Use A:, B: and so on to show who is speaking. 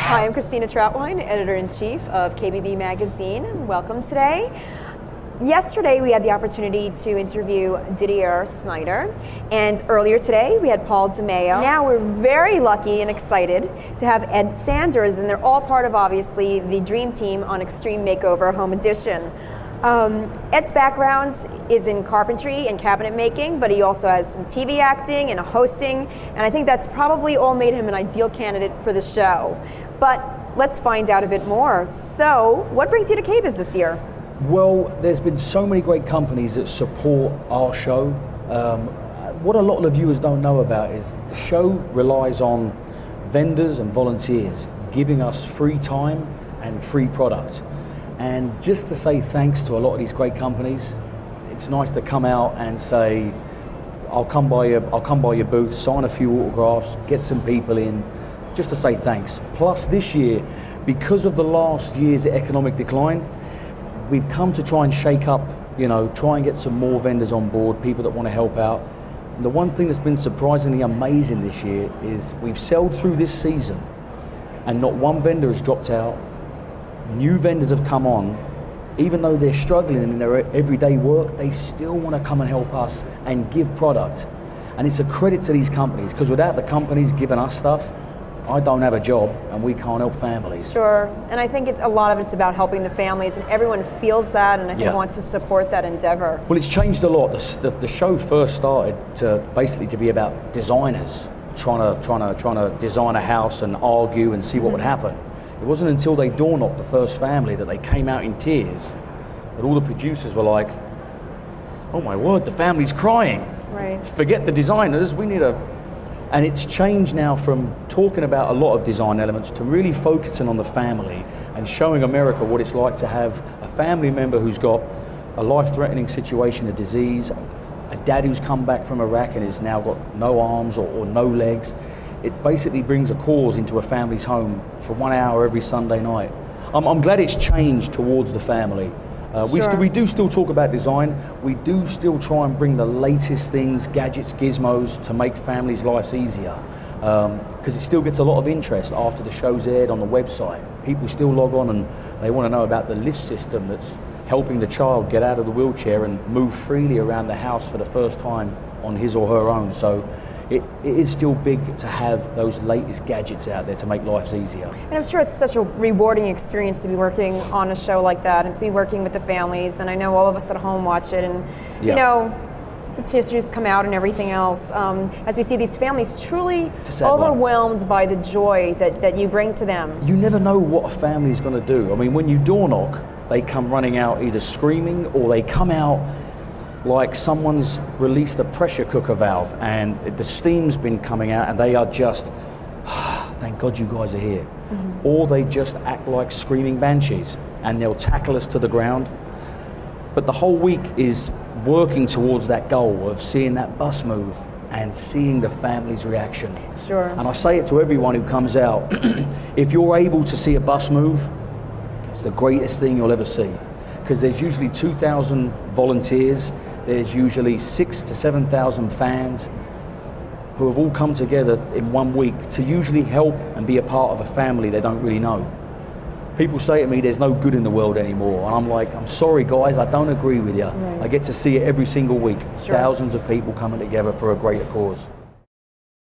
A: Hi, I'm Christina Trauthwein, Editor-in-Chief of K+BB Magazine. Welcome today. Yesterday we had the opportunity to interview Didier Snyder, and earlier today we had Paul DeMeo. Now we're very lucky and excited to have EdSanders, and they're all part of, obviously, the dream team on Extreme Makeover Home Edition. Ed's background is in carpentry and cabinet making, but he also has some TV acting and hosting, and I think that's probably all made him an ideal candidate for the show. But let's find out a bit more. So, what brings you to KBIS this year?
B: Well, there's been so many great companies that support our show. What a lot of the viewers don't know about is the show relies on vendors and volunteers giving us free time and free product. And just to say thanks to a lot of these great companies, it's nice to come out and say, I'll come by your booth, sign a few autographs, get some people in, just to say thanks. Plus this year, because of the last year's economic decline, we've come to try and shake up, try and get some more vendors on board, people that want to help out. And the one thing that's been surprisingly amazing this year is we've sold through this season and not one vendor has dropped out. New vendors have come on. Even though they're struggling in their everyday work, they still want to come and help us and give product. And it's a credit to these companies, because without the companies giving us stuff, I don't have a job and we can't help families.
A: Sure, and I think a lot of it's about helping the families, and everyone feels that and I think wants to support that endeavor. Well,
B: it's changed a lot. The show first started to be about designers trying to design a house and argue and see what would happen. It wasn't until they door knocked the first family that they came out in tears, that all the producers were like, oh my word, the family's crying.
A: Right.
B: Forget the designers, we need a... And it's changed now from talking about a lot of design elements to really focusing on the family and showing America what it's like to have a family member who's got a life-threatening situation, a disease, a dad who's come back from Iraq and has now got no arms or no legs. It basically brings a cause into a family's home for 1 hour every Sunday night. I'm glad it's changed towards the family. We do still talk about design. We do still try and bring the latest things, gadgets, gizmos, to make families' lives easier. Because it still gets a lot of interest after the show's aired on the website. People still log on and they want to know about the lift system that's helping the child get out of the wheelchair and move freely around the house for the first time on his or her own. So it is still big to have those latest gadgets out there to make lives easier.
A: And I'm sure it's such a rewarding experience to be working on a show like that and to be working with the families. And I know all of us at home watch it, and the tissues come out and everything else. As we see these families truly overwhelmed by the joy that you bring to them.
B: You never know what a family's going to do. I mean, when you door knock, they come running out either screaming or they come out like someone's released a pressure cooker valve and the steam's been coming out and they are just, thank God you guys are here. Mm-hmm. Or they just act like screaming banshees and they'll tackle us to the ground. But the whole week is working towards that goal of seeing that bus move and seeing the family's reaction.
A: Sure.
B: And I say it to everyone who comes out, if you're able to see a bus move, it's the greatest thing you'll ever see. Because there's usually 2,000 volunteers, there's usually 6,000 to 7,000 fans who have all come together in 1 week to usually help and be a part of a family they don't really know. People say to me, there's no good in the world anymore. And I'm like, I'm sorry guys, I don't agree with you. Right. I get to see it every single week. Sure. Thousands of people coming together for a greater cause.